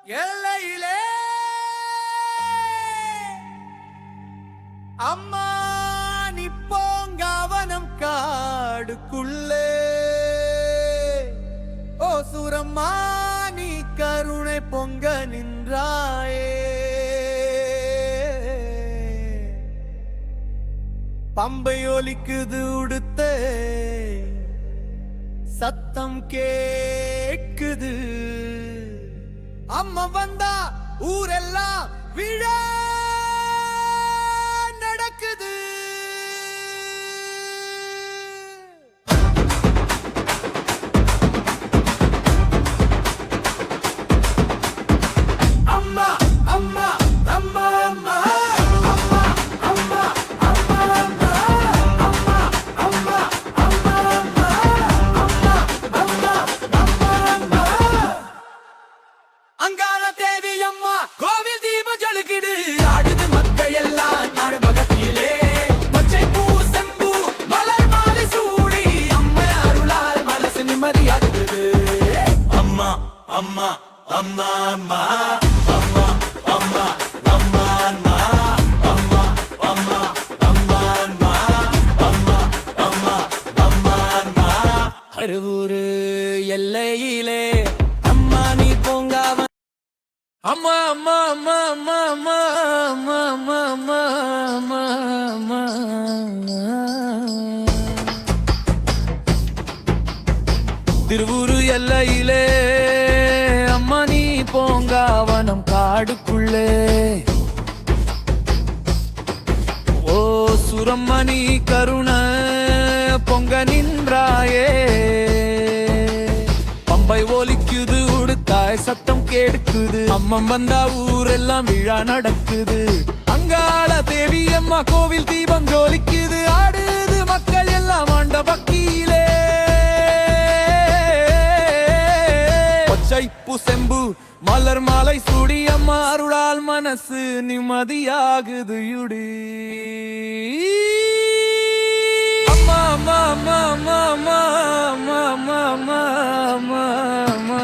எல்லையிலே அம்மா நிப்போங்கவனம் காடுக்குள்ளே ஓ சுரம்மா நீ கருணை பொங்க நின்றாயே பம்பை ஒலிக்குது உடுத்த சத்தம் கேக்குது அம்மா வந்தா ஊரெல்லாம் விழா நடக்குது. அம்மா அம்மா அம்மா அம்மா அங்காள தேவி அம்மா கோவில் தீபம் ஜொலிக்குது ஆடுது மக்கள் எல்லாம் நாடு பகத்திலே பச்சை பூ செம்பு மலர் மாலை சூடி அம்மா அருளால் மனசு நிம்மதியாகுது. அம்மா அம்மா அம்மா அம்மா அம்மா அம்மா அம்மா அம்மா அம்மா அம்மா அம்மா அம்மா அம்மா அம்மா அம்மா அருவூரு எல்லையிலே அம்மா நீ பொங்காவ அம்மா அம்மா அம்மா அம்மா அம்மா அம்மா அம்மா அம்மா அம்மா அம்மா திருவூரு எல்லையிலே அம்மா நீ போங்காவனம் காடுக்குள்ளே ஓ சுரம்மணி கருண பொங்க நின்றாயே பம்பை ஒலிக்குது உடுத்தாய் சத்தம் கேட்குது அம்மம் வந்தா ஊரெல்லாம் விழா நடக்குது அங்காள தேவி அம்மா கோவில் தீபம் ஜோலிக்குது ஆடுது மக்கள் எல்லாம் ஆண்ட பக்கியிலே பச்சைப்பு செம்பு மலர் மாலை சூடி அம்மா அருளால் மனசு நிம்மதியாகுது யுடி. அம்மா அம்மா அம்மா அம்மா அம்மா அம்மா அம்மா அம்மா அம்மா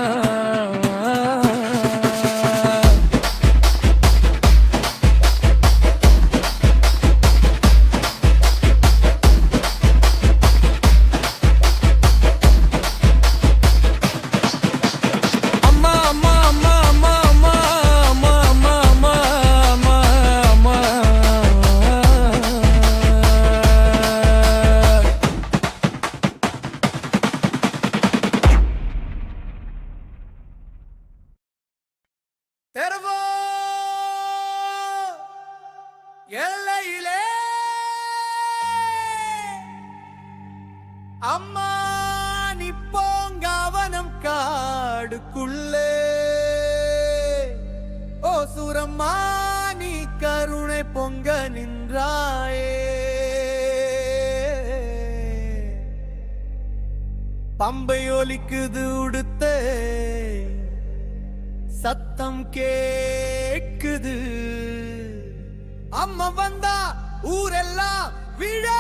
தெருவோ எல்லையிலே அம்மா நிப்போங்கவனம் காடுக்குள்ளே ஓ சுரம்மா நீ கருணை பொங்க நின்றாயே பம்பை ஒலிக்குது உடுத்த சத்தம் கேக்குது அம்மா வந்தா ஊரெல்லாம் விழா